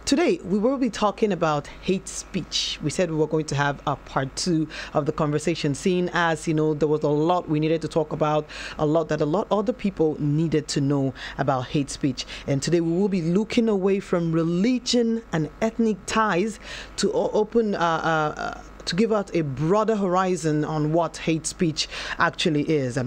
Today, we will be talking about hate speech. We said we were going to have a part 2 of the conversation, seeing as, you know, there was a lot we needed to talk about, a lot other people needed to know about hate speech. And today we will be looking away from religion and ethnic ties to open to give out a broader horizon on what hate speech actually is.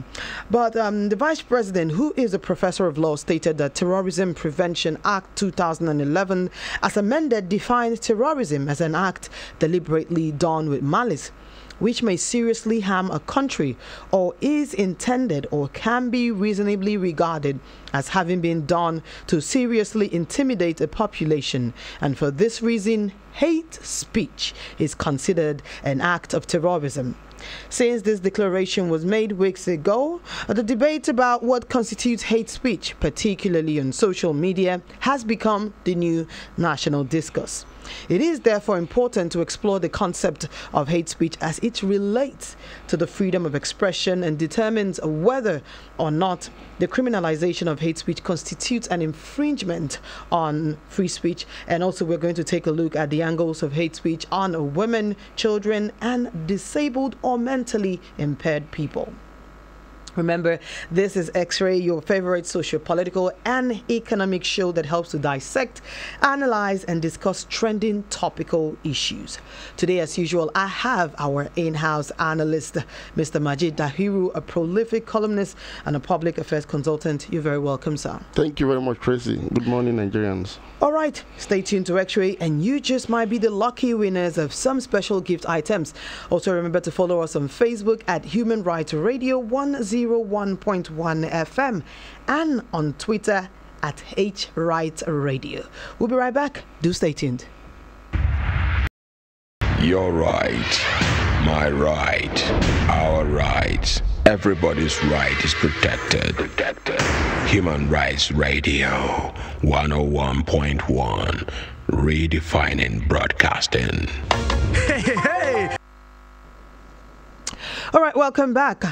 But the Vice President, who is a professor of law, stated that Terrorism Prevention Act 2011, as amended, defines terrorism as an act deliberately done with malice, which may seriously harm a country, or is intended or can be reasonably regarded as having been done to seriously intimidate a population. And for this reason, hate speech is considered an act of terrorism. Since this declaration was made weeks ago, the debate about what constitutes hate speech, particularly on social media, has become the new national discourse. It is therefore important to explore the concept of hate speech as it relates to the freedom of expression and determines whether or not the criminalization of hate speech constitutes an infringement on free speech. And also we're going to take a look at the angles of hate speech on women, children, and disabled or mentally impaired people. Remember, this is X-Ray, your favorite socio-political and economic show that helps to dissect, analyze, and discuss trending topical issues. Today, as usual, I have our in-house analyst, Mr. Majid Dahiru, a prolific columnist and a public affairs consultant. You're very welcome, sir. Thank you very much, Tracy. Good morning, Nigerians. All right, stay tuned to X-Ray, and you just might be the lucky winners of some special gift items. Also, remember to follow us on Facebook at Human Rights Radio 101.1 FM and on Twitter at HRight Radio. We'll be right back. Do stay tuned. Your right, my right, our right. Everybody's right is protected. Human Rights Radio 101.1, redefining broadcasting. Hey. All right, welcome back.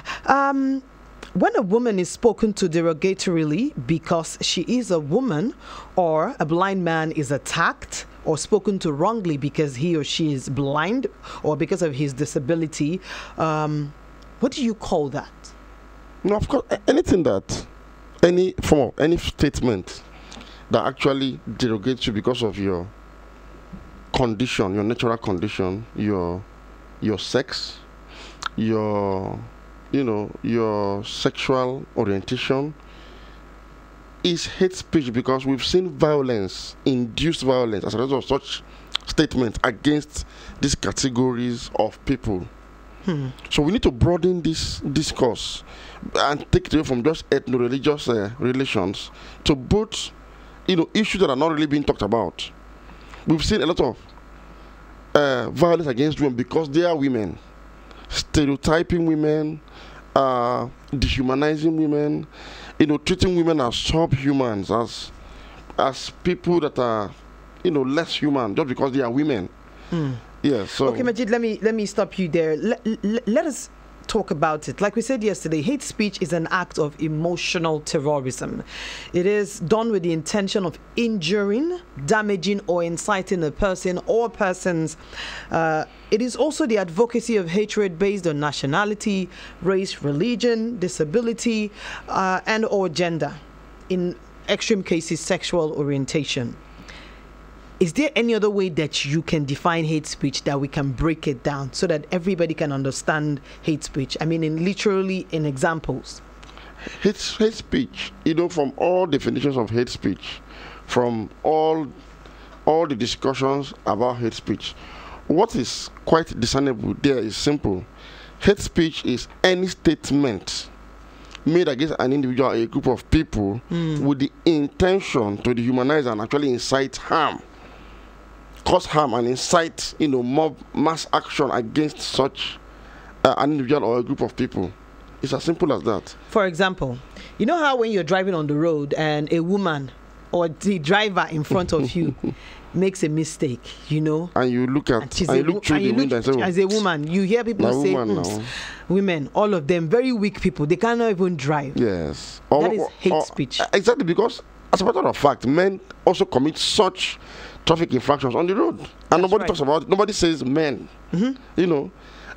When a woman is spoken to derogatorily because she is a woman, or a blind man is attacked or spoken to wrongly because he or she is blind or because of his disability, what do you call that? No, of course, anything that, any form of, any statement that actually derogates you because of your condition, your natural condition, your sex, your sexual orientation, is hate speech, because we've seen violence, induced violence as a result of such statements against these categories of people. So we need to broaden this discourse and take it away from just ethno-religious relations to both, issues that are not really being talked about. We've seen a lot of violence against women because they are women, stereotyping women, dehumanizing women, treating women as subhumans, as people that are, less human just because they are women. Yeah. So okay, Majid, let me stop you there. Let us talk about it. Like we said yesterday, hate speech is an act of emotional terrorism. It is done with the intention of injuring, damaging, or inciting a person or persons. It is also the advocacy of hatred based on nationality, race, religion, disability, and or gender. In extreme cases, sexual orientation. Is there any other way that you can define hate speech that we can break it down so that everybody can understand hate speech? I mean, literally in examples. Hate speech, from all definitions of hate speech, from all the discussions about hate speech, what is quite discernible there is simple. Hate speech is any statement made against an individual or a group of people with the intention to dehumanize and actually incite harm, cause harm and incite, mob mass action against such an individual or a group of people. It's as simple as that. For example, you know how when you're driving on the road and a woman or the driver in front of you makes a mistake, and you look at, and you look through the window and say, as a woman, you hear people say, women, all of them, very weak people, they cannot even drive. Yes. That is hate speech. Exactly, because as a matter of fact, men also commit such traffic infractions on the road, and nobody talks about it. Nobody says men, you know.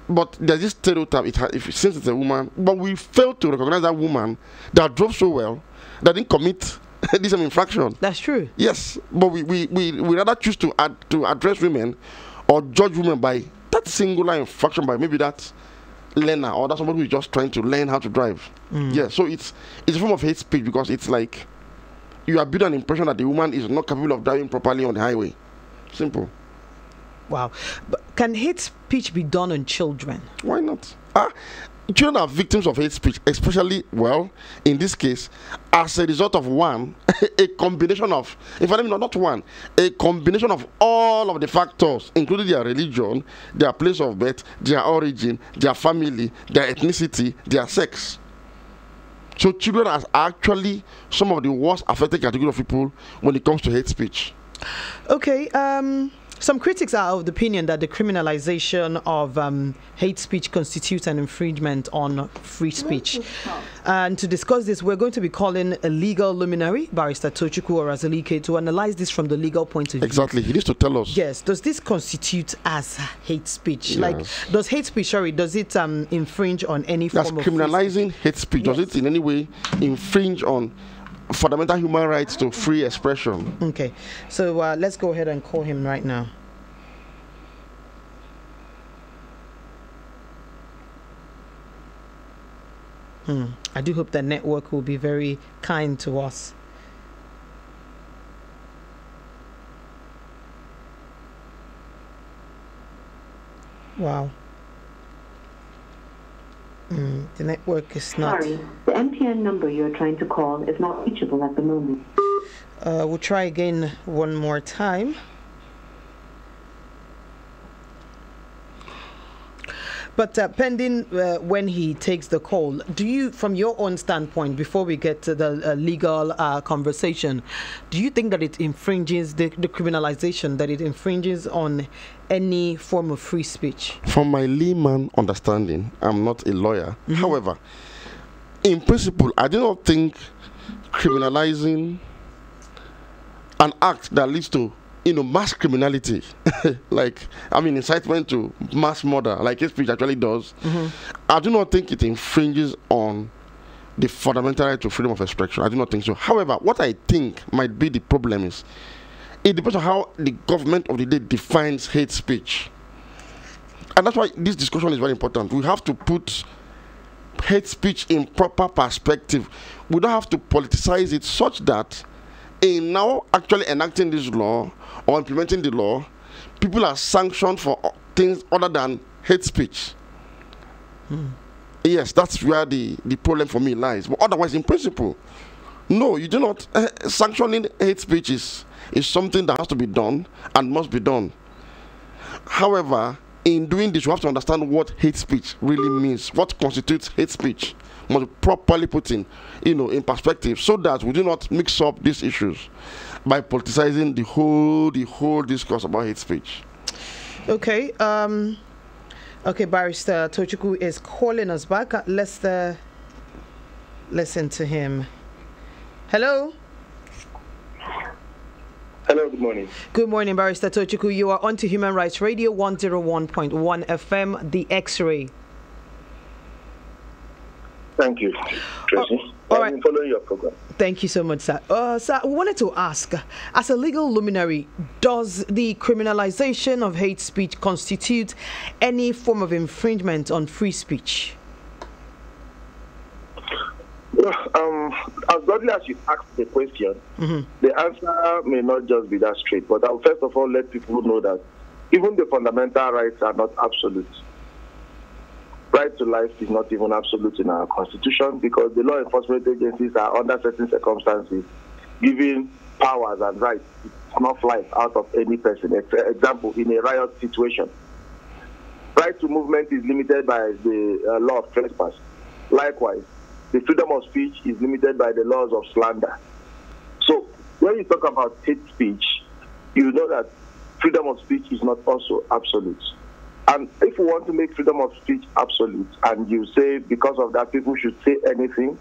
But there's this stereotype, since it's a woman, but we fail to recognize that woman that drove so well, that didn't commit this infraction. That's true. Yes, but we rather choose to address women or judge women by that singular infraction, by maybe that learner or that somebody who is just trying to learn how to drive. Yeah, so it's a form of hate speech, because it's like you are building an impression that the woman is not capable of driving properly on the highway. Simple. Wow. But can hate speech be done on children? Why not? Children are victims of hate speech, especially, well, in this case, as a result of a combination of, in fact, not one, a combination of all of the factors, including their religion, their place of birth, their origin, their family, their ethnicity, their sex. So children are actually some of the worst affected category of people when it comes to hate speech. Okay, some critics are of the opinion that the criminalization of hate speech constitutes an infringement on free speech. And to discuss this, we're going to be calling a legal luminary, Barrister Tochukwu Orazalike, to analyze this from the legal point of view. Exactly, he needs to tell us. Yes, does this constitute as hate speech? Yes. Like, does hate speech, does it infringe on any form of criminalizing hate speech? Yes. Does it in any way infringe on fundamental human rights to free expression? Okay, so let's go ahead and call him right now. I do hope that network will be very kind to us. Wow. The network is not... Sorry, the MTN number you're trying to call is not reachable at the moment. We'll try again one more time. But pending when he takes the call, do you, from your own standpoint, before we get to the legal conversation, do you think that it infringes the criminalization, that it infringes on any form of free speech? From my layman understanding, I'm not a lawyer. However, in principle, I do not think criminalizing an act that leads to mass criminality, like, incitement to mass murder, like hate speech actually does, I do not think it infringes on the fundamental right to freedom of expression. I do not think so. However, what I think might be the problem is, it depends on how the government of the day defines hate speech. And that's why this discussion is very important. We have to put hate speech in proper perspective. We don't have to politicize it such that in now actually enacting this law or implementing the law, people are sanctioned for things other than hate speech. Yes, that's where the problem for me lies. But otherwise, in principle, no, you do not. Sanctioning hate speech is something that has to be done and must be done. However, in doing this, you have to understand what hate speech really means. What constitutes hate speech must be properly put in perspective, so that we do not mix up these issues by politicizing the whole discourse about hate speech. Okay. Okay, Barrister Tochukwu is calling us back. Let's listen to him. Hello. Hello, good morning. Good morning, Barrister Tochukwu. You are on to Human Rights Radio 101.1 FM, the X-Ray. Thank you, Tracy. All right. I'm following your program. Thank you so much, sir. Sir, we wanted to ask, as a legal luminary, does the criminalization of hate speech constitute any form of infringement on free speech? As broadly as you asked the question, the answer may not just be that straight. But I'll first of all let people know that even the fundamental rights are not absolute. Right to life is not even absolute in our constitution, because the law enforcement agencies are under certain circumstances given powers and rights to snuff life out of any person. Example, in a riot situation, right to movement is limited by the law of trespass. Likewise, the freedom of speech is limited by the laws of slander. So when you talk about hate speech, you know that freedom of speech is not also absolute. And if we want to make freedom of speech absolute, and you say because of that people should say anything,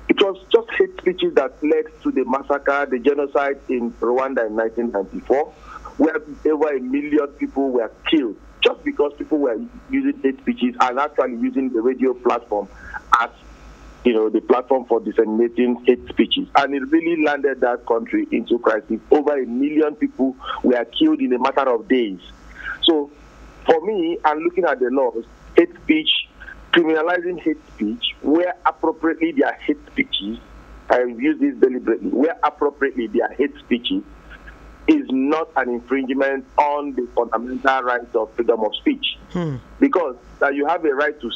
It was just hate speeches that led to the massacre, the genocide in Rwanda in 1994, where over 1 million people were killed just because people were using hate speeches and actually using the radio platform as, the platform for disseminating hate speeches. And it really landed that country into crisis. Over 1 million people were killed in a matter of days. So for me, and looking at the laws, hate speech, criminalizing hate speech, where appropriately they are hate speeches, I use this deliberately, where appropriately they are hate speeches, is not an infringement on the fundamental rights of freedom of speech. Because that you have a right to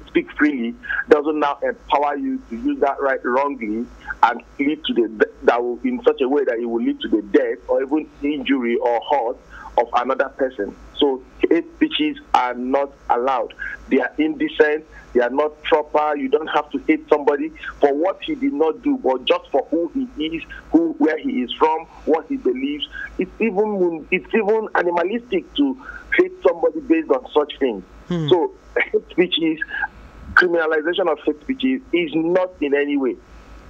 speak freely doesn't now empower you to use that right wrongly and lead to that will, in such a way that it will lead to the death or even injury or hurt of another person. So hate speeches are not allowed. They are indecent. They are not proper. You don't have to hate somebody for what he did not do, but just for who he is, where he is from, what he believes. It's even animalistic to hate somebody based on such things. So hate speeches, criminalization of hate speeches is not in any way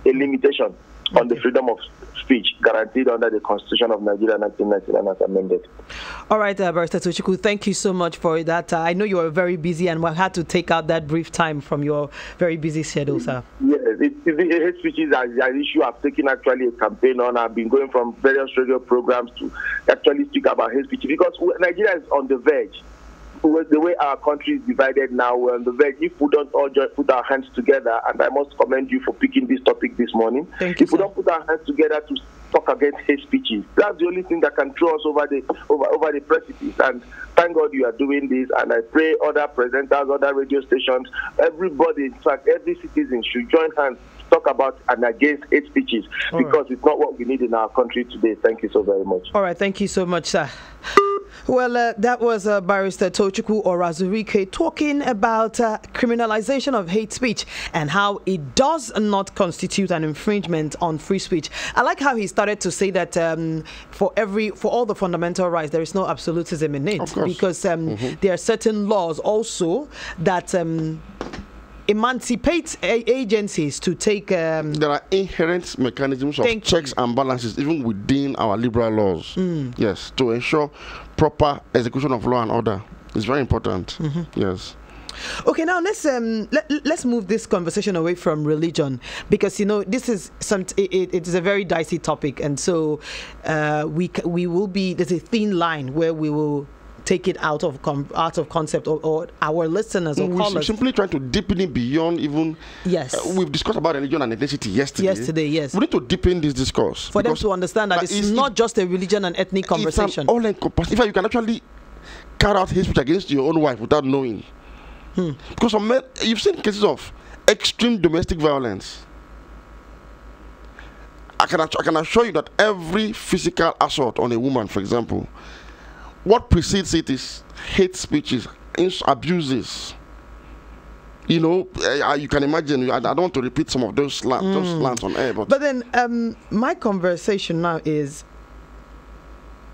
a limitation on the freedom of speech guaranteed under the Constitution of Nigeria 1999 as amended. All right, Barrister Tochukwu, thank you so much for that. I know you were very busy and we had to take out that brief time from your very busy schedule, sir. Yes, hate speech is an issue I've taken actually a campaign on. I've been going from various radio programs to actually speak about hate speech because Nigeria is on the verge. The way our country is divided now, we're on the verge. If we don't all just put our hands together, and I must commend you for picking this topic this morning. Thank you, if we don't put our hands together to talk against hate speeches, that's the only thing that can throw us over the precipice. And thank God you are doing this. And I pray other presenters, other radio stations, everybody, in fact, every citizen should join hands to talk about and against hate speeches because it's not what we need in our country today. Thank you so very much. All right, thank you so much, sir. Well, that was Barrister Tochukwu Orazurike talking about criminalization of hate speech and how it does not constitute an infringement on free speech. I like how he started to say that for all the fundamental rights, there is no absolutism in it because there are certain laws also that emancipate agencies to take... there are inherent mechanisms of checks and balances even within our liberal laws. Yes, to ensure proper execution of law and order. It's very important. Yes. Okay, now let's move this conversation away from religion because this is it is a very dicey topic, and so we will be, there's a thin line where we will take it out of concept, or our listeners or callers. We're simply trying to deepen it beyond even. Yes. We've discussed about religion and ethnicity yesterday. Yes. We need to deepen this discourse for them to understand that it's not just a religion and ethnic conversation. It's all-encompassing. In fact, you can actually carry out hate speech against your own wife without knowing. Because you've seen cases of extreme domestic violence. I can assure you that every physical assault on a woman, for example, what precedes it is hate speeches, abuses. You can imagine. I don't want to repeat some of those slants on air. But then my conversation now is,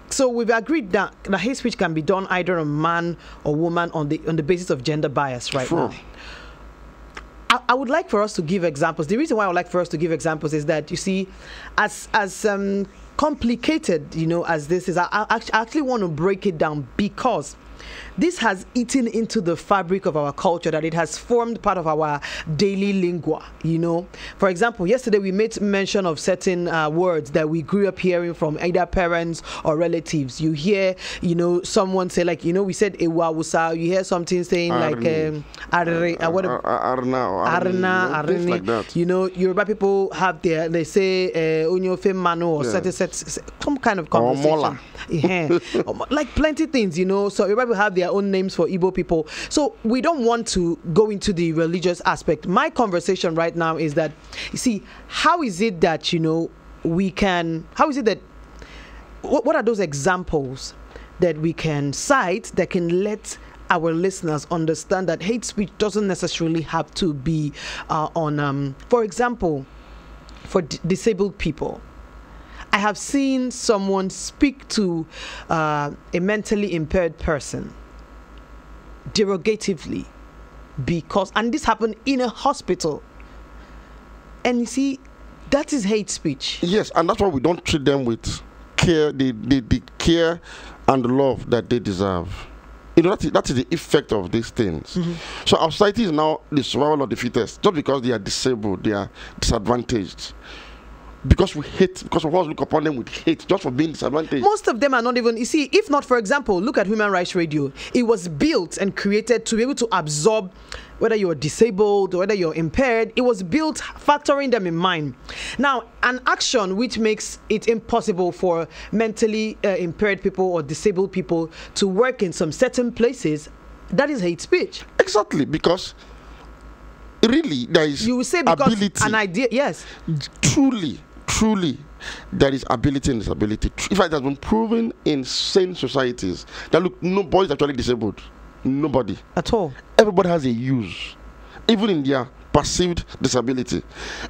so we've agreed that the hate speech can be done either on man or woman on the basis of gender bias right now. I would like for us to give examples. The reason why I would like for us to give examples is that, you see, as complicated, as this is, I actually want to break it down because this has eaten into the fabric of our culture, that it has formed part of our daily lingua, For example, yesterday we made mention of certain words that we grew up hearing from either parents or relatives. You hear, someone say, like, we said Ewa Wusa, you hear something saying like Arna, like that. Yoruba people have they say Onyofe Mano or some kind of conversation. Like plenty things, So Yoruba people have their own names for Igbo people. So we don't want to go into the religious aspect. My conversation right now is that, you see, how is it that, what are those examples that we can cite that can let our listeners understand that hate speech doesn't necessarily have to be for example, for disabled people. I have seen someone speak to a mentally impaired person derogatively and this happened in a hospital. And you see, that is hate speech. Yes, and that's why we don't treat them with care, the care and love that they deserve. You know, that is the effect of these things. So our society is now the survival of the fittest, just because they are disabled, they are disadvantaged. Because we hate, because of us look upon them with hate, just for being disadvantaged. Most of them are not even, you see, if not, for example, look at Human Rights Radio. It was built and created to be able to absorb whether you're disabled or whether you're impaired. It was built factoring them in mind. Now, an action which makes it impossible for mentally impaired people or disabled people to work in some certain places, that is hate speech. Exactly, because really there is, you will say, because ability, an idea, yes. Truly, there is ability and disability. In fact, it has been proven in sane societies that look, nobody is actually disabled. Nobody. At all. Everybody has a use, even in their perceived disability.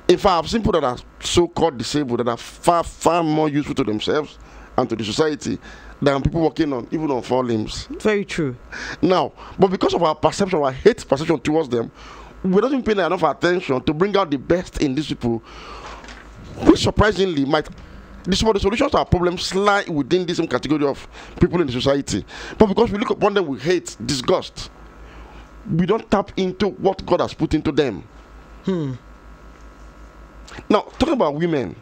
In fact, I've seen people that are so-called disabled that are far more useful to themselves and to the society than people working on, even on 4 limbs. Very true. Now, but because of our perception, our hate perception towards them, we don't even pay enough attention to bring out the best in these people, which surprisingly might, the solutions to our problems lie within this same category of people in the society. But because we look upon them with hate, disgust, we don't tap into what God has put into them. Now, talking about women,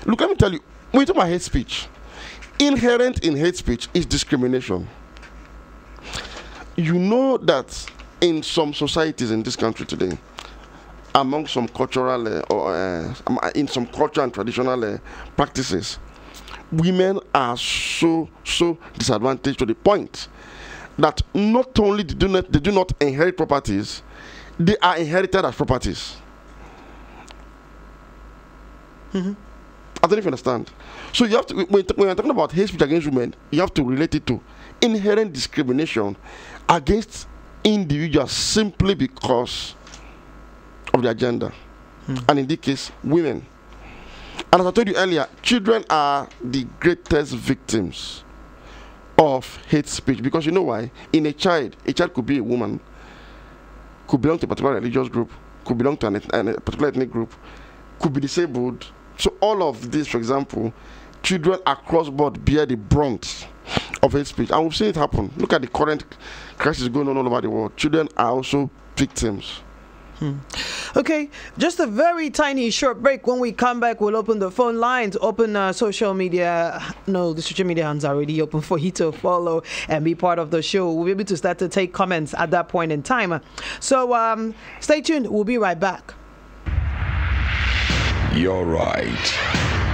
look, let me tell you, when you talk about hate speech, inherent in hate speech is discrimination. You know that in some societies in this country today, among some cultural in some culture and traditional practices, women are so disadvantaged to the point that not only they do not inherit properties, they are inherited as properties. I don't know if you understand. So you have to, when you're talking about hate speech against women, you have to relate it to inherent discrimination against individuals simply because of their gender, and in this case, women. And as I told you earlier, children are the greatest victims of hate speech, because you know why? In a child could be a woman, could belong to a particular religious group, could belong to a particular ethnic group, could be disabled. So all of this, for example, children across board bear the brunt of hate speech, and we've seen it happen. Look at the current crisis going on all over the world. Children are also victims. Okay, just a very tiny short break. When we come back, we'll open the phone lines, open social media. No, the social media hands are already open for you to follow and be part of the show. We'll be able to start to take comments at that point in time. So stay tuned. We'll be right back. Your right,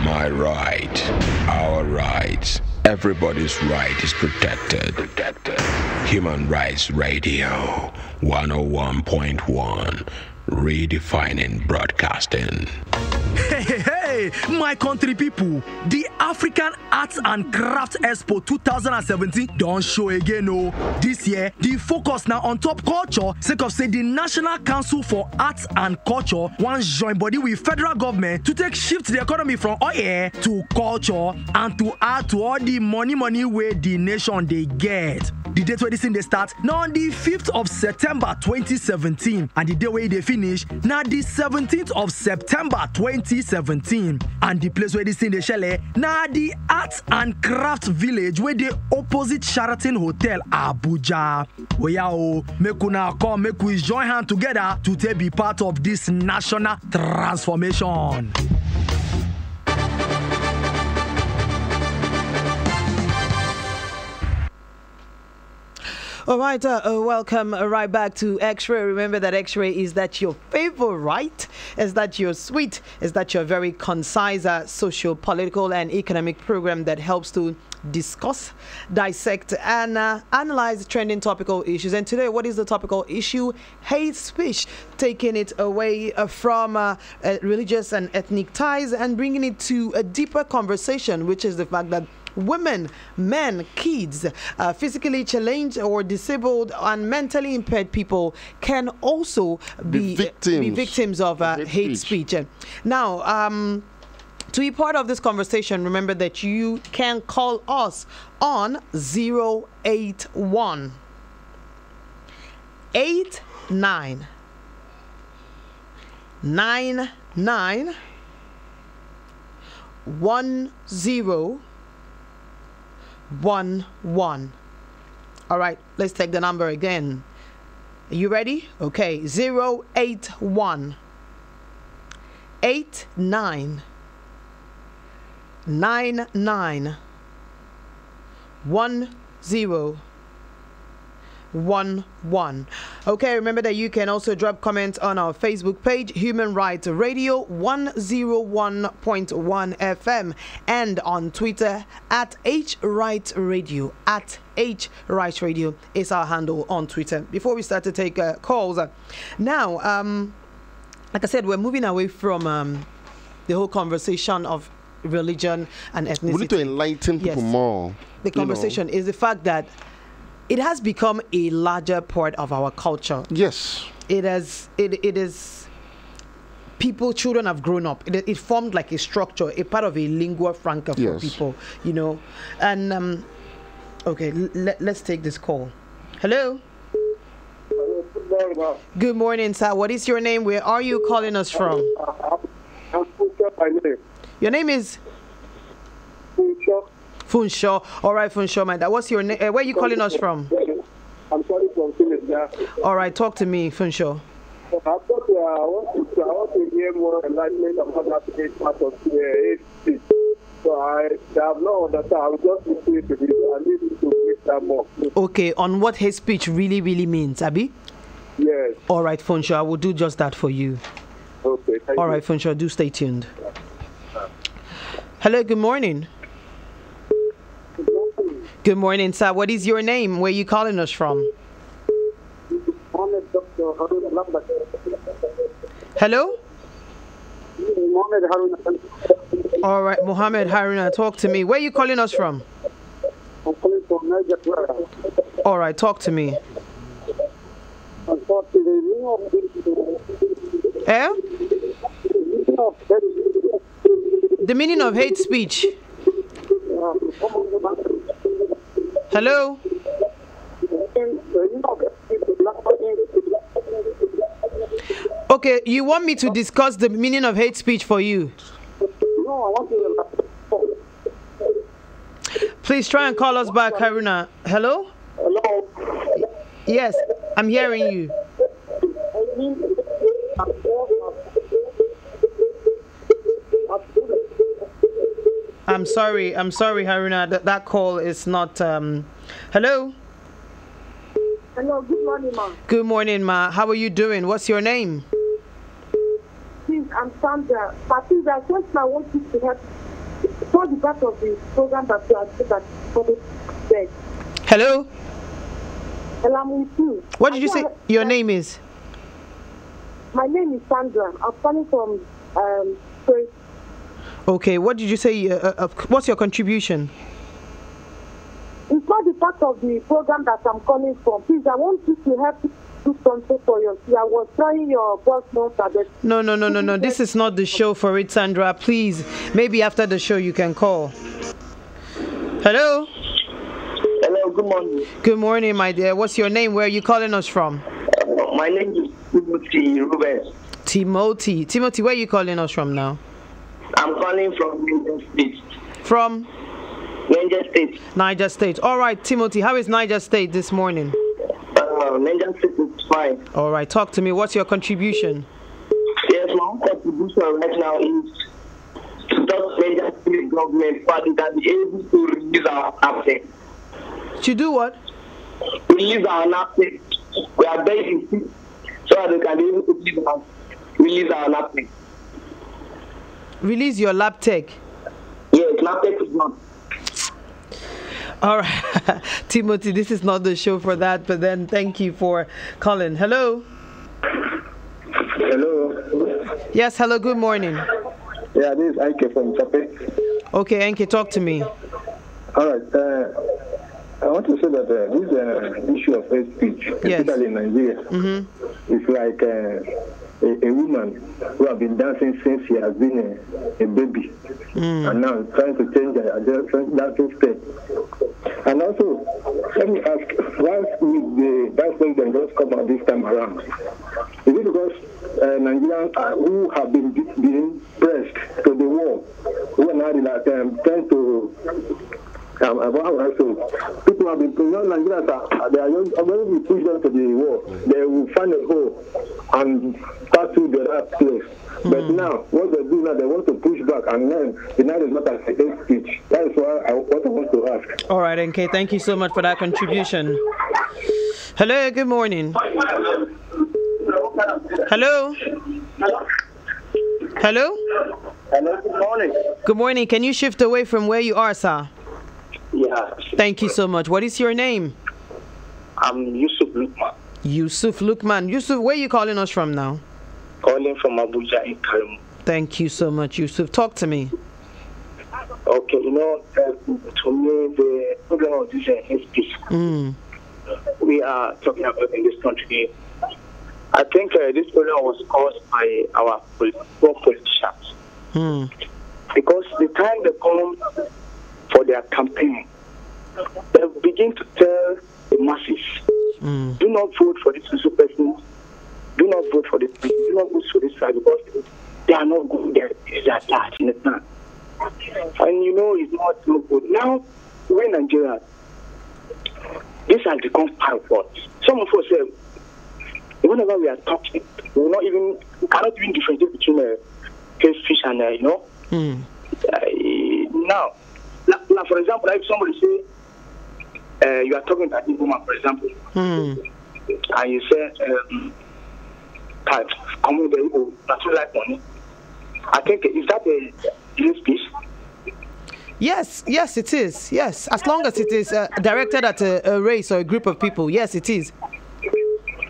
my right, our rights. Everybody's right is protected. Human Rights Radio 101.1, redefining broadcasting. Hey, my country people, the African Arts and Crafts Expo 2017 don't show again. Oh, this year the focus now on top culture, sake of say the National Council for Arts and Culture wants join body with federal government to take shift the economy from oil to culture and to add to all the money where the nation they get. The date where this thing they start now on the 5th of September 2017, and the day where they finish now the 17th of September 2017, and the place where this thing they shell now the Arts and Crafts Village where they opposite Sheraton Hotel Abuja. Make una come, make we join hands together to take be part of this national transformation. All right, welcome right back to X-Ray. Remember that X-Ray is that your favorite, is that your sweet, is that your very concise social, political, and economic program that helps to discuss, dissect, and analyze trending topical issues. And today, what is the topical issue? Hate speech, taking it away from religious and ethnic ties and bringing it to a deeper conversation, which is the fact that women, men, kids, physically challenged or disabled and mentally impaired people can also be victims of hate speech. Now, to be part of this conversation, remember that you can call us on 081 89 99 1011. All right, let's take the number again. Are you ready? Okay, 081 89 99 1011. Okay, remember that you can also drop comments on our Facebook page, Human Rights Radio 101.1 FM, and on Twitter at HRights Radio. At HRights Radio is our handle on Twitter. Before we start to take calls, now, like I said, we're moving away from the whole conversation of religion and ethnicity. We need to enlighten people more. The conversation is the fact that it has become a larger part of our culture. Yes. It is people, children have grown up. It formed like a structure, a part of a lingua franca for people, you know. And okay, let's take this call. Hello. Good morning, sir. What is your name? Where are you calling us from? Your name is Funshaw. All right, Funshaw, my dad. What's your name? Where are you calling us from? I'm calling from Philip. All right, talk to me, Funshaw. I want to hear more enlightenment about that part of the HC. So I have no understand. I'm just listening to this. I need you to break that more. Okay, on what hate speech really means, Abi? Yes. All right, Funshaw, I will do just that for you. Okay, thank you. All right, Funshaw, do stay tuned. Hello, good morning. Good morning, sir. What is your name? Where are you calling us from? Hello? All right, Mohammed Haruna, talk to me. Where are you calling us from? I'm calling from Nigeria. All right, talk to me. Eh? The meaning of hate speech. Hello? Okay, you want me to discuss the meaning of hate speech for you? No, I want to. Please try and call us back, Haruna. Hello? Hello? Yes, I'm hearing you. I'm sorry, Haruna. That call is not. Hello? Hello, good morning, ma. Good morning, ma. How are you doing? What's your name? Please, I'm Sandra. But please, I just want you to help. For the part of the program that you are doing. Hello? Hello, I'm with you. What did you say your name is? My name is Sandra. I'm calling from Tracy. Okay, what did you say? What's your contribution? It's not the part of the program that I'm calling from. Please, I want you to help do something for you. I was trying your boss notes. No. This is not the show for it, Sandra. Please, maybe after the show you can call. Hello? Hello, good morning. Good morning, my dear. What's your name? Where are you calling us from? My name is Timothy Rubens. Timothy, where are you calling us from now? I'm calling from Niger State. From? Niger State. Niger State. All right, Timothy, how is Niger State this morning? Niger State is fine. All right, talk to me. What's your contribution? Yes, my contribution right now is to talk to Niger State government so they can be able to release our assets. To do what? Release our assets. We are begging so that they can be able to release our assets. Release your lab tech. Yes, lab tech is not. All right, Timothy, this is not the show for that, but then thank you for calling. Hello? Hello? Yes, hello, good morning. Yeah, this is Ike from Chape. Okay, Enke, talk to me. All right. I want to say that this issue of hate speech, especially in Nigeria, is like a woman who has been dancing since she has been a baby, and now trying to change her dancing step. And also, let me ask, why will the dance president just come out this time around? Is it because Nigerians who have been pressed to the wall, who are now trying to people have been Nigerians they are when we push them to the wall, they will find a hole and pass through the other place. But now, what they do now, they want to push back, and then the night is not as a hate speech. That is what I want to ask. All right, NK, thank you so much for that contribution. Hello, good morning. Hello? Hello? Hello, good morning. Good morning. Can you shift away from where you are, sir? Yeah. Thank you so much. What is your name? I'm Yusuf Lukman. Yusuf Lukman. Yusuf, where are you calling us from now? Calling from Abuja in Karim. Thank you so much, Yusuf. Talk to me. Okay, to me, the problem of this hate speech we are talking about in this country, I think this problem was caused by our poor politicians. Because the time they come for their campaign, they begin to tell the masses, do not vote for this person, do not vote for this person, do not vote for this side, because they are not good, they are bad in the plan. And it's not so good. Now, we're in Nigeria, this has become part of us. Some of us say, whenever we are talking, we cannot even differentiate between hate speech and, now, for example, if somebody say, you are talking to a woman, for example, and you say, come with the not like money. I think, is that a hate speech? Yes, it is. Yes, as long as it is directed at a race or a group of people, yes, it is.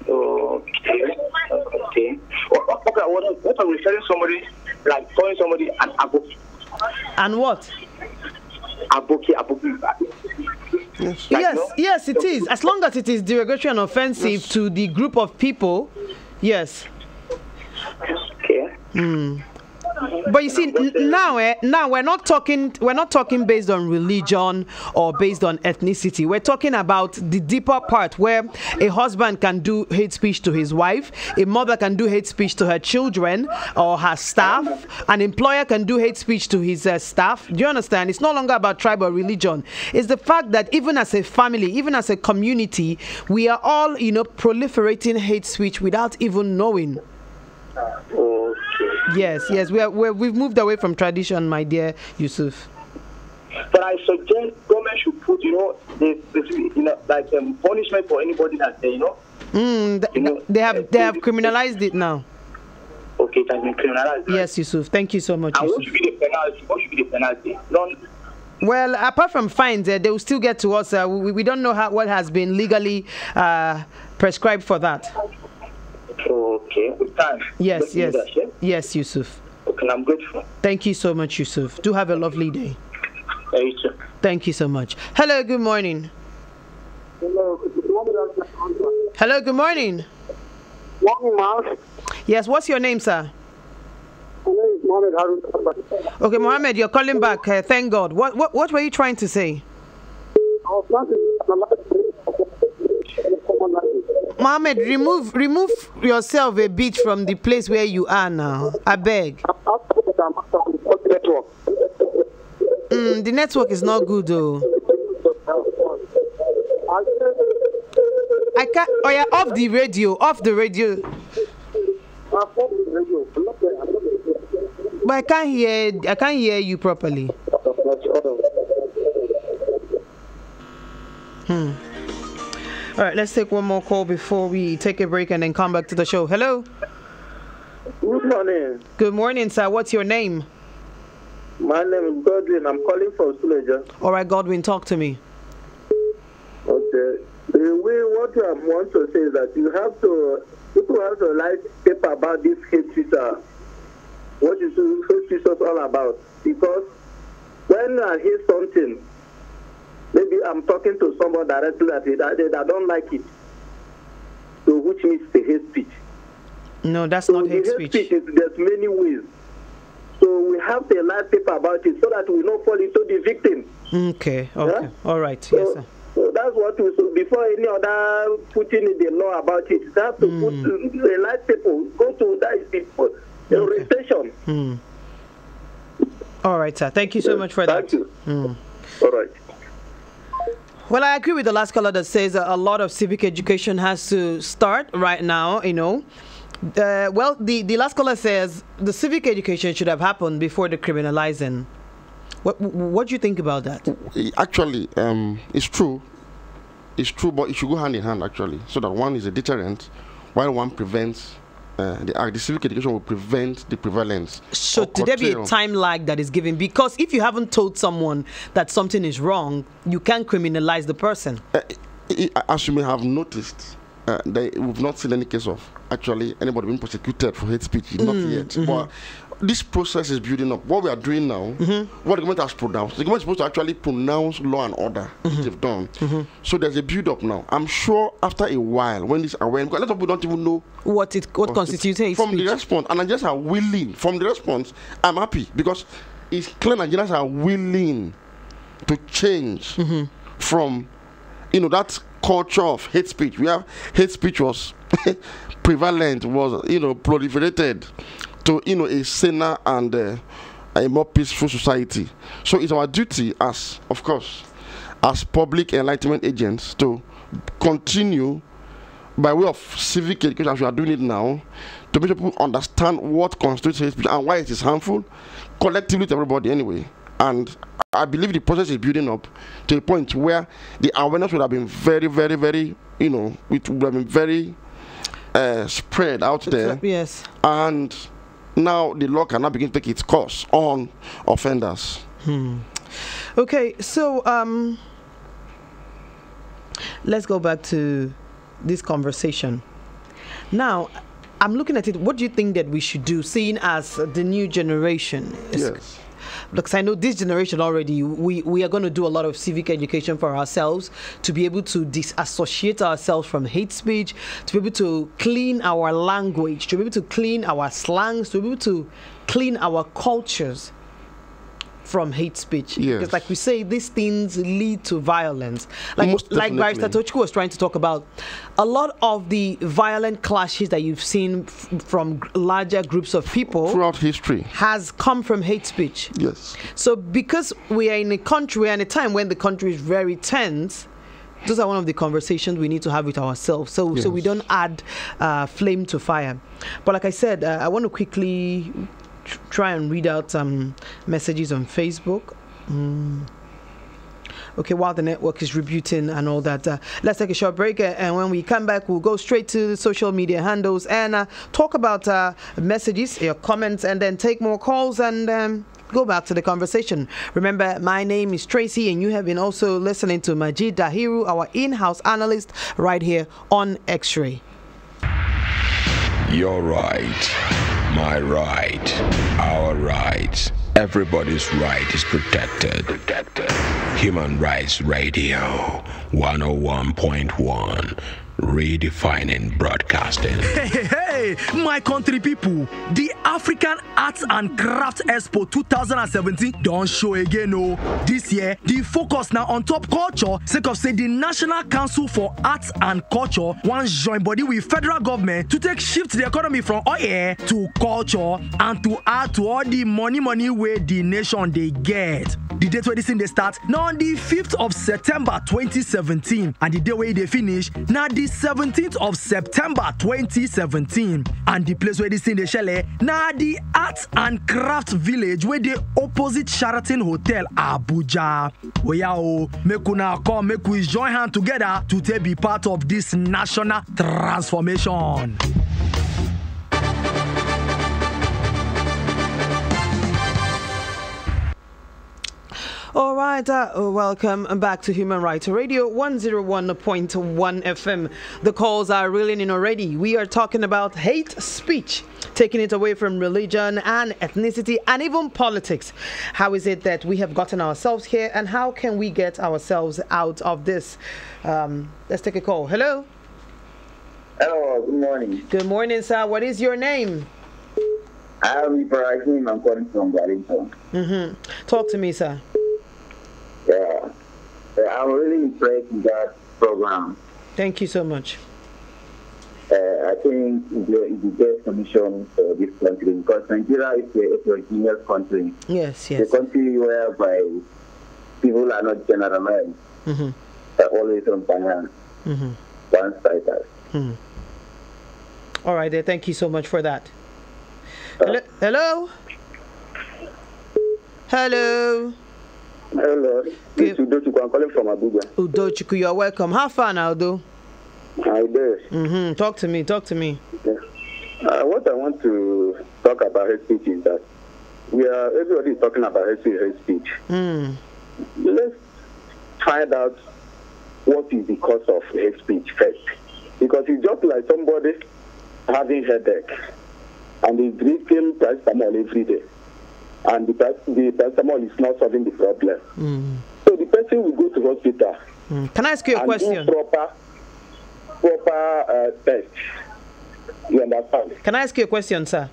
Okay. What I'm referring somebody, like calling somebody an aboki. And what? Aboki. Yes, it is. As long as it is derogatory and offensive to the group of people, yes. Okay. But you see, now we're not talking based on religion or based on ethnicity. We're talking about the deeper part where a husband can do hate speech to his wife, a mother can do hate speech to her children or her staff, an employer can do hate speech to his staff. Do you understand? It's no longer about tribe or religion. It's the fact that even as a family, even as a community, we are all, proliferating hate speech without even knowing. Okay. Yes, we've moved away from tradition, my dear Yusuf. But I suggest government should put, like punishment for anybody that they, they have criminalized it now. Okay, it has been criminalized. Right? Yes, Yusuf. Thank you so much. And Yusuf. what should be the penalty? Well, apart from fines, they will still get to us. We don't know what has been legally prescribed for that. Okay, with time. Yes, Yusuf. Okay, I'm grateful. Thank you so much, Yusuf. Do have a lovely day. You too. Thank you so much. Hello, good morning. Hello, good morning. Morning, ma'am. Yes, what's your name, sir? My name is Mohammed. Okay, Mohammed, you're calling back. Thank God. What were you trying to say? Mohammed, remove yourself a bit from the place where you are now. I beg. The network is not good though. I can't. Oh yeah, off the radio. But I can't hear you properly. All right, let's take one more call before we take a break and then come back to the show. Hello. Good morning. Good morning, sir. What's your name? My name is Godwin. I'm calling from Suleja. All right, Godwin, talk to me. Okay. What I want to say is that people have to write paper about this hate speech. What is hate speech all about? Because when I hear something, maybe I'm talking to someone directly that I don't like it, so which means the hate speech. No, that's so not hate speech. There's many ways. So we have to enlighten people about it so that we don't fall into the victim. Okay. Yeah? All right. So, Yes, sir. So that's what we so before any other putting in the law about it. You have to enlighten people. Go to that people orientation. All right, sir. Thank you so much for that. Thank you. All right. Well, I agree with the last caller that says a lot of civic education has to start right now, you know. Well, the last caller says the civic education should have happened before the criminalizing. What do you think about that? Actually, it's true. It's true, but it should go hand in hand, actually, so that one is a deterrent while one prevents the civic education will prevent the prevalence. So should there be a time lag that is given? Because if you haven't told someone that something is wrong, you can't criminalize the person. As you may have noticed, we've not seen any case of actually anybody being prosecuted for hate speech. Not yet. But this process is building up. What we are doing now, what the government has pronounced, the government is supposed to actually pronounce law and order, which they've done. So there's a build up now. I'm sure after a while, when this awareness, because a lot of people don't even know what constitutes hate from speech. the response, and Nigerians are willing. From the response, I'm happy because it's clear Nigerians are willing to change from, that culture of hate speech. We have hate speech was prevalent, was proliferated to a saner and a more peaceful society. So it's our duty as public enlightenment agents to continue by way of civic education, as we are doing it now, to make people understand what constitutes hate speech and why it is harmful, collectively to everybody anyway. And I believe the process is building up to a point where the awareness would have been very, very, very, it would have been very spread out there. Yes. And now the law cannot begin to take its course on offenders. Okay, so let's go back to this conversation. Now, I'm looking at it. What do you think that we should do, seeing as the new generation? Yes. Because I know this generation already, we are going to do a lot of civic education for ourselves to be able to disassociate ourselves from hate speech, to be able to clean our language, to be able to clean our slangs, to be able to clean our cultures from hate speech. Yes. Because like we say, these things lead to violence. Like Barrister Tochukwu was trying to talk about, a lot of the violent clashes that you've seen from larger groups of people throughout history has come from hate speech. Yes. So because we are in a country, we are in a time when the country is very tense, those are one of the conversations we need to have with ourselves. So we don't add flame to fire. But like I said, I want to quickly try and read out some messages on Facebook. Okay, while the network is rebooting and all that, let's take a short break, and when we come back, we'll go straight to the social media handles and talk about messages, your comments, and then take more calls and go back to the conversation. Remember, my name is Tracy, and you have been also listening to Majid Dahiru, our in-house analyst, right here on X-Ray. Your right, my right, our rights. Everybody's right is protected. Human Rights Radio 101.1. Redefining broadcasting. Hey, my country people. The African Arts and Crafts Expo 2017 don't show again. No, this year the focus now on top culture. Sake of say the National Council for Arts and Culture wants join body with federal government to take shift the economy from oil to culture and to add to all the money where the nation they get. The date where this thing they start now on the 5th of September 2017, and the day where they finish now the 17th of September 2017, and the place where this thing they shell now the Arts and Crafts Village where they opposite Sheraton Hotel Abuja. Oh yeah, make una come, make we join hands together to take be part of this national transformation. All right, welcome back to Human Rights Radio 101.1 FM. The calls are reeling in already. We are talking about hate speech, taking it away from religion and ethnicity and even politics. How is it that we have gotten ourselves here, and how can we get ourselves out of this? Let's take a call. Hello? Hello, good morning. Good morning, sir. What is your name? I'm Ibrahim. I'm calling from Wellington. Talk to me, sir. Yeah. I'm really impressed with that program. Thank you so much. I think it's the best solution for this country because Nigeria is a heterogeneous country. Yes. A country whereby people are not generalized. They're always on finance. One-sided. All right, there. Thank you so much for that. Hello? Hello. This is Udochukwu. I'm calling from Abuja. Udochukwu, you're welcome. How far now, though? Hi there. Talk to me. Yeah. What I want to talk about hate speech is that everybody is talking about hate speech. Let's find out what is the cause of hate speech first. Because it's just like somebody having headache and is drinking paracetamol every day. And the paracetamol is not solving the problem. So the person will go to hospital. Can I ask you a question? Do proper test. You understand? Can I ask you a question, sir?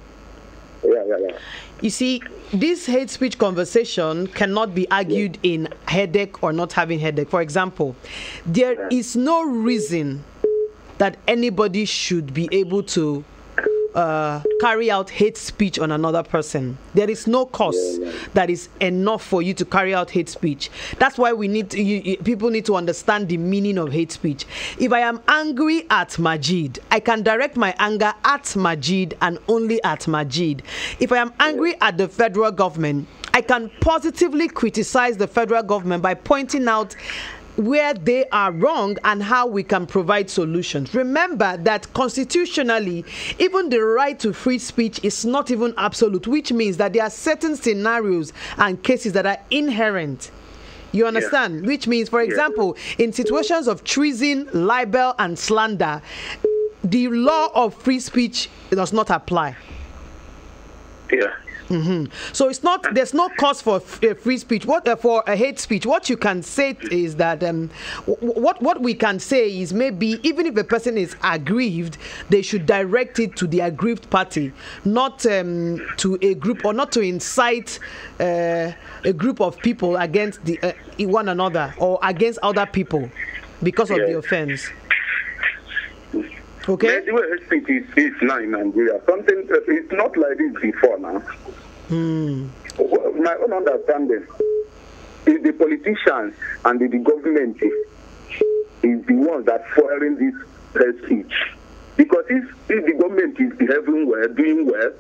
Yeah. You see, this hate speech conversation cannot be argued in headache or not having headache. For example, there is no reason that anybody should be able to carry out hate speech on another person. There is no cause that is enough for you to carry out hate speech. That's why we need to, people need to understand the meaning of hate speech. If I am angry at Majid, I can direct my anger at Majid and only at Majid. If I am angry at the federal government, I can positively criticize the federal government by pointing out where they are wrong and how we can provide solutions. Remember that constitutionally, even the right to free speech is not even absolute, which means that there are certain scenarios and cases that are inherent. You understand? Which means, for example, in situations of treason, libel, and slander, the law of free speech does not apply. So it's not. There's no cause for free speech. For a hate speech? What you can say is that what we can say is maybe even if a person is aggrieved, they should direct it to the aggrieved party, not to a group, or not to incite a group of people against one another or against other people because of the offense. Okay. The way hate speech is now in Nigeria, it's not like this before now. My own understanding is the politicians and the government is the ones that following this hate speech. Because if the government is behaving well, doing well,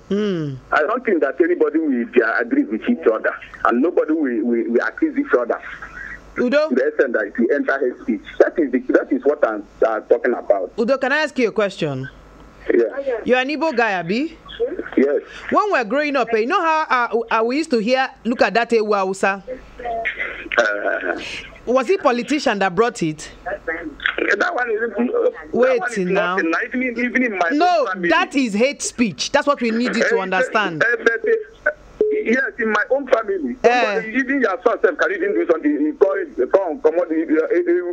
I don't think that anybody will agree with each other, and nobody will accuse each other. Udo? To the extent that we enter hate speech. That is what I'm talking about. Udo, can I ask you a question? Yeah. You're an Igbo guy, Abi? Yes. When we're growing up, you know how we used to hear, look at that Ewausa? Was it politician that brought it? That one is wait now. Even in my no, family. That is hate speech. That's what we need you to understand. Yes, in my own family. Even your son can even do something. He will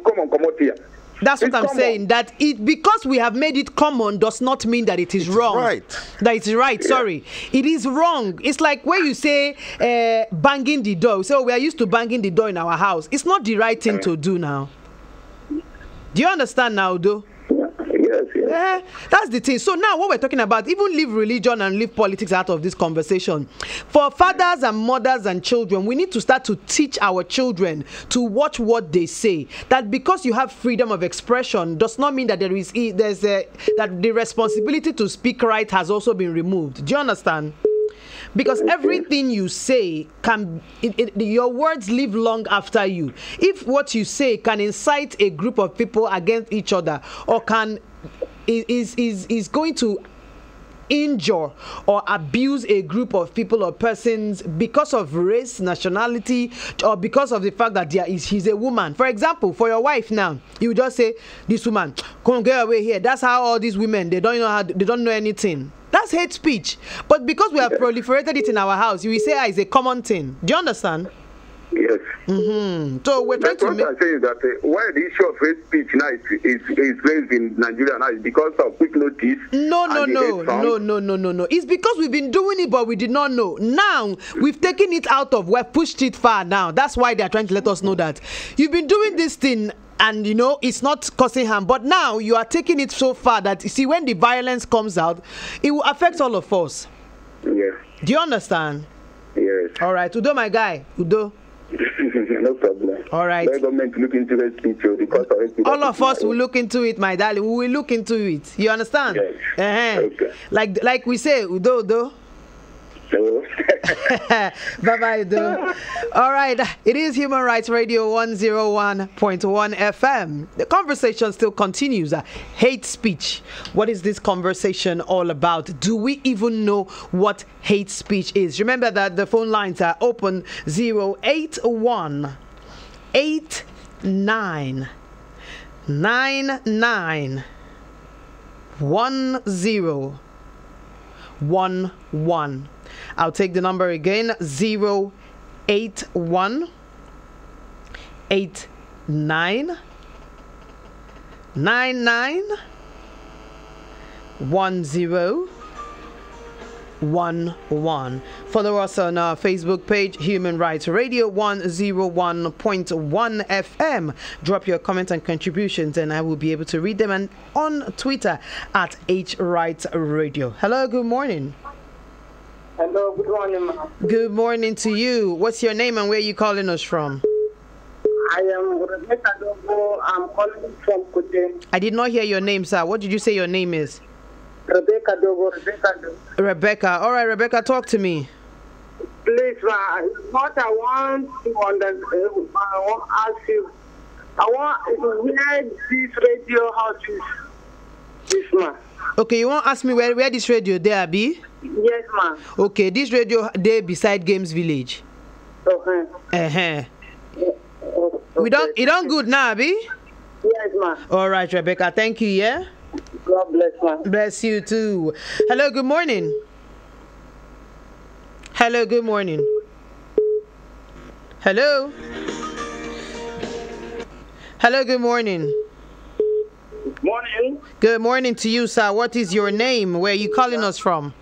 come and come out here. That's what I'm saying. That because we have made it common does not mean that it is wrong. Right. That it's right. Yeah. Sorry, it is wrong. It's like when you say banging the door. So we are used to banging the door in our house. It's not the right thing to do now. Do you understand now, though? Yes. That's the thing. So now what we're talking about, even leave religion and leave politics out of this conversation. For fathers and mothers and children, we need to start to teach our children to watch what they say. That because you have freedom of expression does not mean that that the responsibility to speak right has also been removed. Do you understand? Because everything you say your words live long after you. If what you say can incite a group of people against each other, or is going to injure or abuse a group of people or persons because of race, nationality, or because of the fact that she's a woman. For example, for your wife now, you just say, this woman, come get away here. That's how all these women, they don't know anything. That's hate speech. But because we have proliferated it in our house, we say it's a common thing. Do you understand? Yes. So we're trying That's to what make. I'm saying, that why the issue of hate speech now is raised in Nigeria now is because of quick notice. No. and the hate song. No. It's because we've been doing it, but we did not know. Now we've taken it out of. We've pushed it far. Now that's why they're trying to let us know that you've been doing this thing. And it's not causing harm, but now you are taking it so far that you see when the violence comes out, it will affect all of us. Yes. Do you understand? Yes. All right, Udo, my guy, Udo. No problem. All right. The government look into hate speech because of hate speech. All of us will look into it, my darling. We will look into it. You understand? Yes. Okay. Like we say, Udo. Bye-bye, Udo. All right, it is Human Rights Radio 101.1 FM. The conversation still continues. Hate speech. What is this conversation all about? Do we even know what hate speech is? Remember that the phone lines are open 081 89 99 1011. I'll take the number again, 081 89 99 1011. Follow us on our Facebook page, Human Rights Radio 101.1 FM. Drop your comments and contributions and I will be able to read them. And on Twitter at HRights Radio. Hello, good morning. Hello, good morning, ma'am. Good morning to you. What's your name and where are you calling us from? I am Rebecca Dogo. I'm calling from Kote. I did not hear your name, sir. What did you say your name is? Rebecca Dogo. Rebecca. All right, Rebecca, talk to me. Please, what I want to understand, I want to ask you, where this radio house is, ma'am? Okay, you want to ask me where this radio there be? Yes, ma'am. Okay, this radio there beside Games Village. Okay. We don't. It don't good now, be? Yes, ma'am. All right, Rebecca. Thank you. Yeah. God bless, ma'am. Bless you too. Hello. Good morning. Hello. Good morning. Hello. Hello. Good morning. Morning. Good morning to you, sir. What is your name? Where are you calling us from?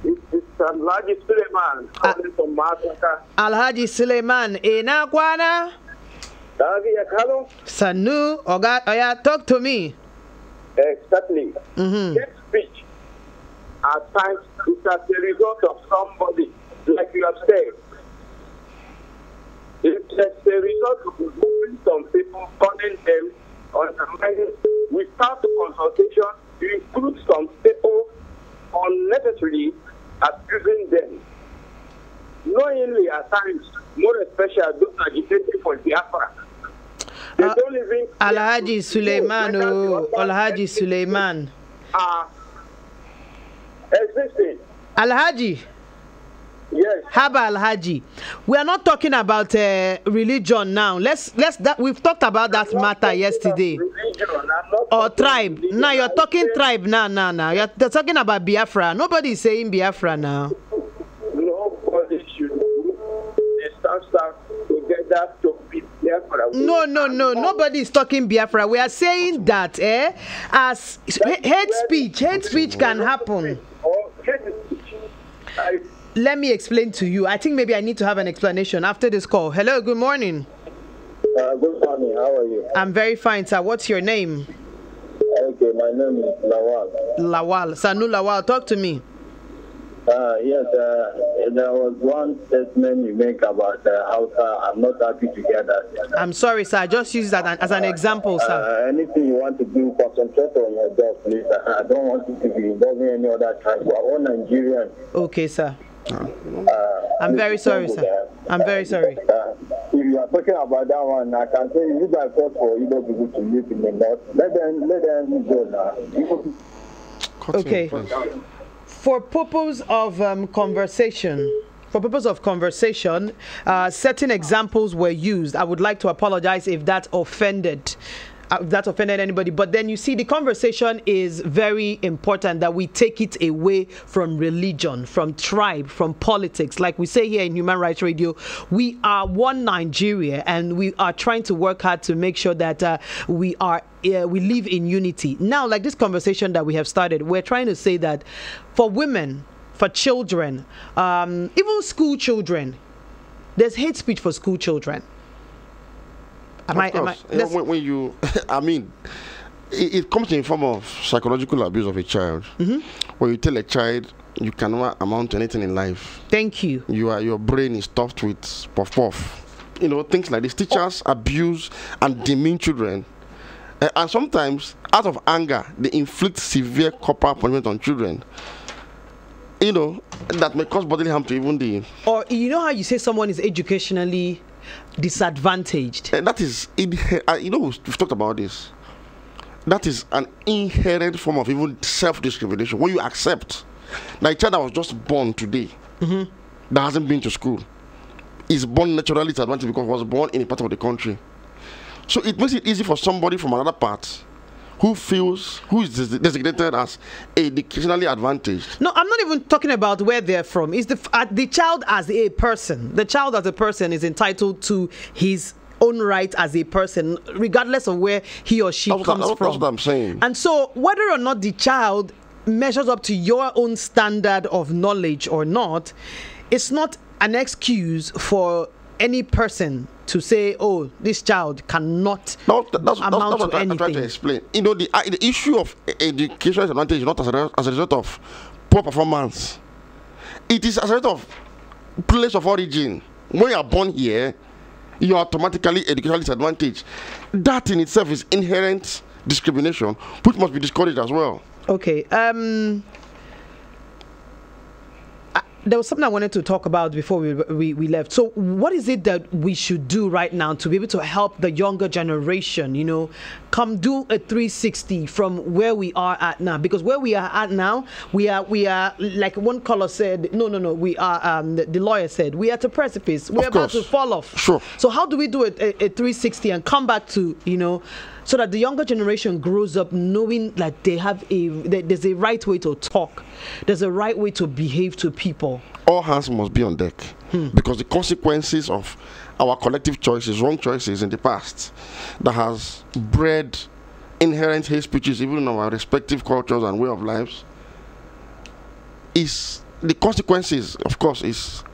It's Alhaji Suleiman calling from Masaka. Alhaji Suleiman. Kwana? Sanu. Oya, talk to me. Exactly. Hate speech at times is as a result of somebody, like you have said. It's a result of moving some people, calling them, undermining without the consultation, you include some people unnecessarily abusing them. Knowingly at times, more especially those agitating for Biafra. They don't even Alhaji Suleiman, Alhaji Suleiman. Existing. Alhaji. Yes. Haba Alhaji. We are not talking about religion now. We've talked about that matter yesterday. Or tribe. Now you're talking tribe now. You're talking about Biafra. Nobody is saying Biafra now. Nobody should start together to be Biafra. No. Nobody is talking Biafra. We are saying that as hate speech can happen. Let me explain to you. I think maybe I need to have an explanation after this call. Hello, good morning. Good morning. How are you? I'm very fine, sir. What's your name? Okay, my name is Lawal. Lawal. Sanu Lawal, talk to me. Yes, there was one statement you make about Hausa. I'm not happy to hear that. I'm sorry, sir. I just use that as an example, sir. Anything you want to do, concentrate on your job, please. I don't want you to be involving any other tribe. We are all Nigerians. Okay, sir. I'm very sorry, sir. I'm very sorry. If you are talking about that one, I can say you guys fought for Igbo people to live in the north. Let them go now. Okay. For purpose of conversation, certain examples were used. I would like to apologize if that offended that offended anybody. But then you see, the conversation is very important, that we take it away from religion, from tribe, from politics. Like we say here in Human Rights Radio, we are one Nigeria, and we are trying to work hard to make sure that we live in unity. Now, like this conversation that we have started, we're trying to say that for women, for children, even school children, there's hate speech for school children. When you, I mean, it comes in form of psychological abuse of a child. When you tell a child you cannot amount to anything in life. Thank you. Your brain is stuffed with puff puff. Things like this. Teachers abuse and demean children. And sometimes, out of anger, they inflict severe corporal punishment on children. That may cause bodily harm to even the... Or you know how you say someone is educationally disadvantaged? That is... we've talked about this. That is an inherent form of even self-discrimination. When you accept that a child that was just born today, that hasn't been to school, is born naturally disadvantaged because he was born in a part of the country. So it makes it easy for somebody from another part who is designated as educationally advantaged. No, I'm not even talking about where they're from. It's the child as a person. The child as a person is entitled to his own right as a person, regardless of where he or she comes from. That's what I'm saying. And so, whether or not the child measures up to your own standard of knowledge or not, it's not an excuse for any person to say, "Oh, this child cannot amount to anything." I'm trying to explain. The issue of educational disadvantage is not as a result of poor performance. It is as a result of place of origin. When you are born here, you are automatically educationally disadvantaged. That in itself is inherent discrimination, which must be discouraged as well. Okay. There was something I wanted to talk about before we left. So what is it that we should do right now to be able to help the younger generation, come do a 360 from where we are at now? Because where we are at now, we are like one caller said, no, we are, the lawyer said, we are at a precipice. We're about to fall off. Sure. So how do we do a 360 and come back to, so that the younger generation grows up knowing that there's a right way to talk, there's a right way to behave to people? All hands must be on deck, because the consequences of our collective choices, wrong choices in the past, that has bred inherent hate speeches even in our respective cultures and way of lives, is the consequences, of course, is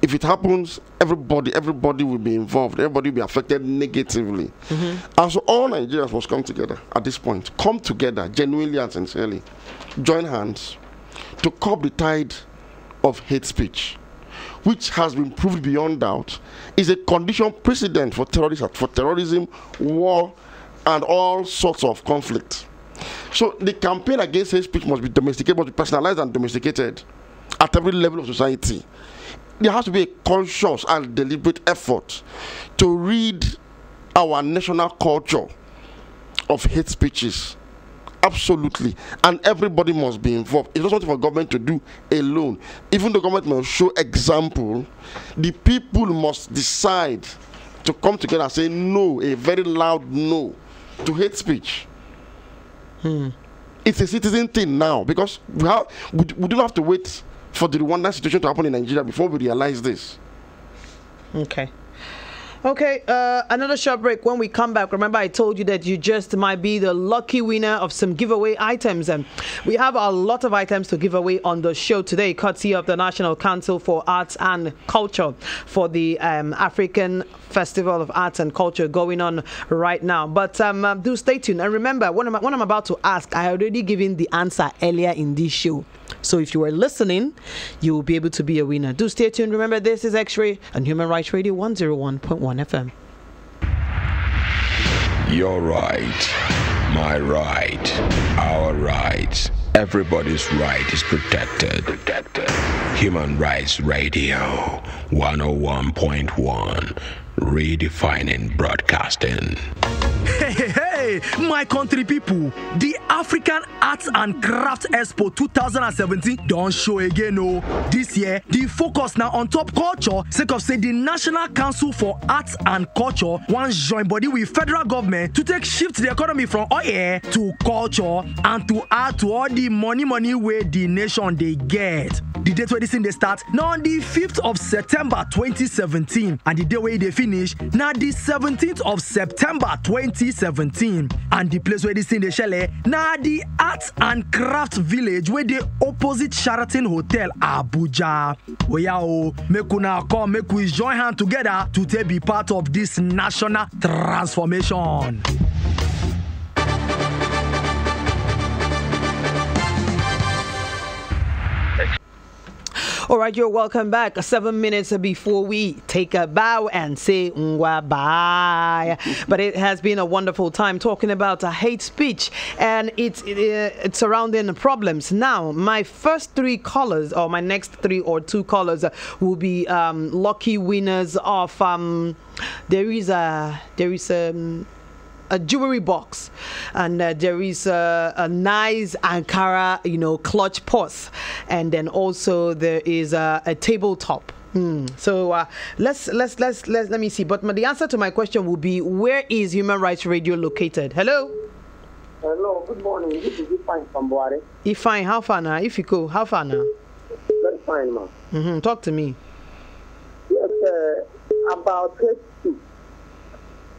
if it happens, everybody will be involved. Everybody will be affected negatively. And so all Nigerians must come together at this point. Come together genuinely and sincerely. Join hands to curb the tide of hate speech, which has been proved beyond doubt is a condition precedent for terrorism, war, and all sorts of conflict. So the campaign against hate speech must be domesticated, must be personalized and domesticated at every level of society. There has to be a conscious and deliberate effort to rid our national culture of hate speeches. Absolutely. And everybody must be involved. It's not something for government to do alone. Even the government must show example. The people must decide to come together and say no, a very loud no to hate speech. It's a citizen thing now, because we don't have to wait for the Rwandan situation to happen in Nigeria before we realize this. Okay, another short break. When we come back, remember I told you that you just might be the lucky winner of some giveaway items, and we have a lot of items to give away on the show today, courtesy of the National Council for Arts and Culture for the African Festival of Arts and Culture going on right now. But do stay tuned, and remember, when I'm about to ask, I already given the answer earlier in this show. So if you were listening, you will be able to be a winner. Do stay tuned. Remember, this is X-Ray and Human Rights Radio 101.1 FM. Your right, my right, our rights. Everybody's right is protected. Human Rights Radio 101.1. Redefining broadcasting. Hey, Hey, my country people, the African Arts and Crafts Expo 2017 don't show again. Oh, this year the focus now on top culture. Sake of say the National Council for Arts and Culture wants join body with federal government to take shift the economy from oil to culture and to add to all the money where the nation they get. The date where this thing they start now on the 5th of September 2017, and the day where they finish now the 17th of September 2017, and the place where this thing they shell now the Arts and Crafts Village where they opposite Sheraton Hotel Abuja. We are make una come, make we join hands together to take be part of this national transformation. All right, you're welcome back. 7 minutes before we take a bow and say bye. But it has been a wonderful time talking about hate speech and it's surrounding the problems. Now, my first three callers, or my next three or two callers, will be lucky winners of there is a jewelry box, and there is a nice Ankara, clutch purse, and then also there is a tabletop. So let me see. But the answer to my question will be, where is Human Rights Radio located? Hello. Hello. Good morning. This is Ifeanyi from Buhari. Ifeanyi, how far now? If you go, how far now? Very fine, man. Talk to me. Yes, about hate speech.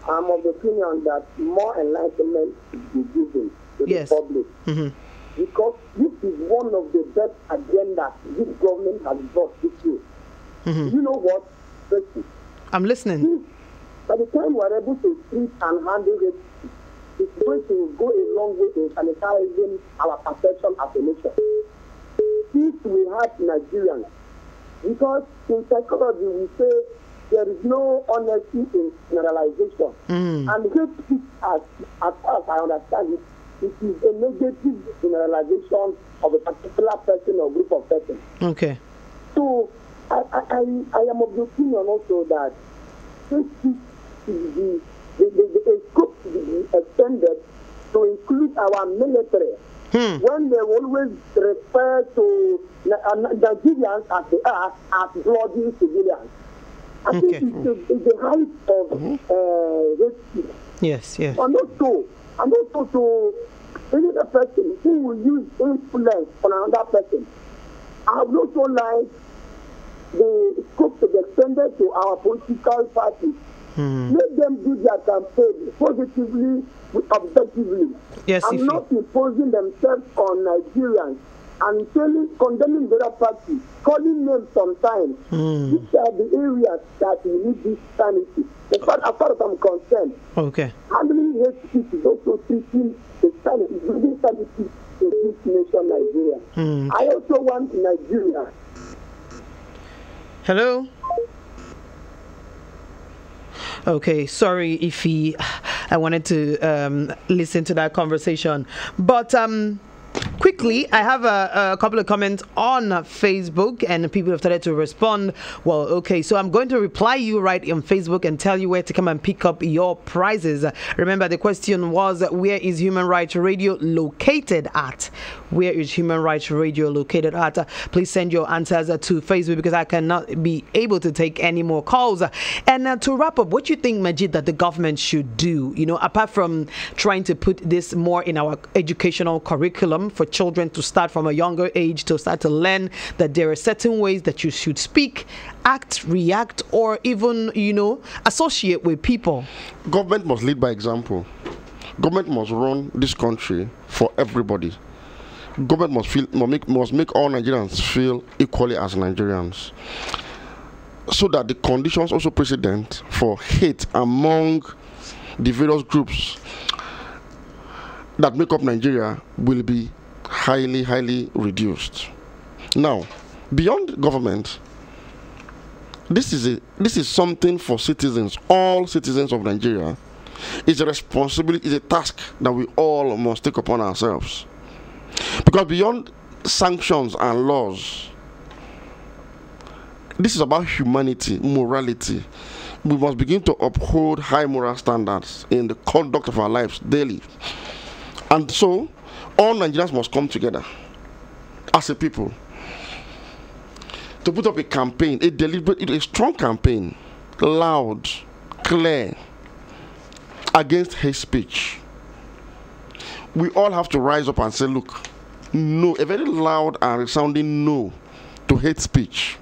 I'm of the opinion that more enlightenment should be given to the public. Because this is one of the best agendas this government has brought this year. You know what, Tracy? I'm listening. By the time we're able to treat and handle it, it's going to go a long way in sanitizing our perception as a nation. This will help Nigerians. Because in psychology, we say there is no honesty in generalization. And hate speech, as far as I understand it, it is a negative generalization of a particular person or group of persons. Okay. So I am of the opinion also that hate speech is the scope to be extended to include our military. When they always refer to Nigerians as they are, as bloody civilians. I think it's the height of hate speech. Yes. And also to any other person who will use influence on another person. I would also like the scope to be extended to our political parties. Let them do their campaign positively, objectively. Yes, and not imposing themselves on Nigerians and condemning the other party, calling names sometimes. These are the areas that we need this sanity. As far as I'm concerned, handling hate speech is also treating the sanity, bringing sanity to this nation, Nigeria. I also want Nigeria. Hello? Okay, sorry if I wanted to listen to that conversation. But quickly, I have a couple of comments on Facebook, and people have started to respond. Well, okay, so I'm going to reply you right on Facebook and tell you where to come and pick up your prizes. Remember, the question was, where is Human Rights Radio located at? Where is Human Rights Radio located at? Please send your answers to Facebook, because I cannot be able to take any more calls. And to wrap up, what do you think, Majid, that the government should do, apart from trying to put this more in our educational curriculum for children to start from a younger age, to start to learn that there are certain ways that you should speak, act, react, or even, associate with people? Government must lead by example. Government must run this country for everybody. Government must make all Nigerians feel equally as Nigerians, so that the conditions also precedent for hate among the various groups that make up Nigeria will be highly reduced. Now, beyond government, this is something for citizens, all citizens of Nigeria. It's a responsibility, it's a task that we all must take upon ourselves. Because beyond sanctions and laws, this is about humanity, morality. we must begin to uphold high moral standards in the conduct of our lives daily. And so, all Nigerians must come together as a people to put up a campaign, a deliberate, a strong campaign, loud, clear, against hate speech. We all have to rise up and say, look, no, a very loud and resounding no to hate speech.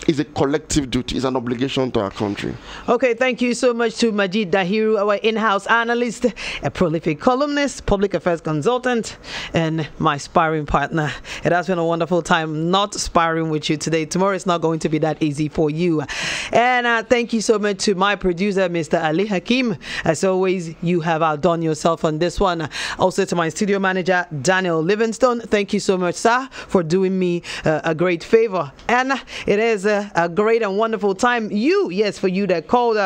Is a collective duty, is an obligation to our country. Okay, thank you so much to Majid Dahiru, our in-house analyst, a prolific columnist, public affairs consultant, and my sparring partner. It has been a wonderful time not sparring with you today. Tomorrow is not going to be that easy for you. And thank you so much to my producer, Mr. Ali Hakim. As always, you have outdone yourself on this one. Also to my studio manager, Daniel Livingstone. Thank you so much, sir, for doing me a great favor. And it is a great and wonderful time. For you that called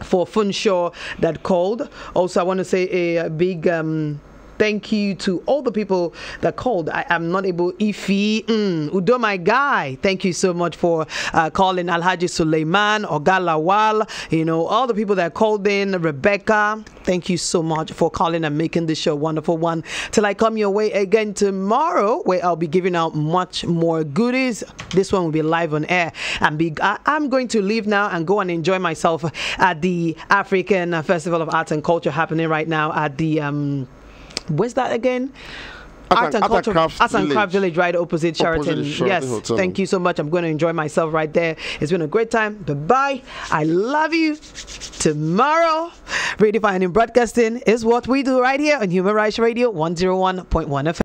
for Funshaw that called. Also, I want to say a big thank you to all the people that called. I am not able. Ifi, Udo, my guy. Thank you so much for calling. Alhaji Suleiman, Ogalawal, all the people that called in. Rebecca, thank you so much for calling and making this show a wonderful one. Till I come your way again tomorrow, where I'll be giving out much more goodies. This one will be live on air. I'm going to leave now and go and enjoy myself at the African Festival of Arts and Culture happening right now at the where's that again? Arts and Craft Village, right opposite Sheraton. Yes, Hotel. Thank you so much. I'm going to enjoy myself right there. It's been a great time. Bye-bye. I love you. Tomorrow, Radio Finding Broadcasting is what we do right here on Human Rights Radio 101.1 FM.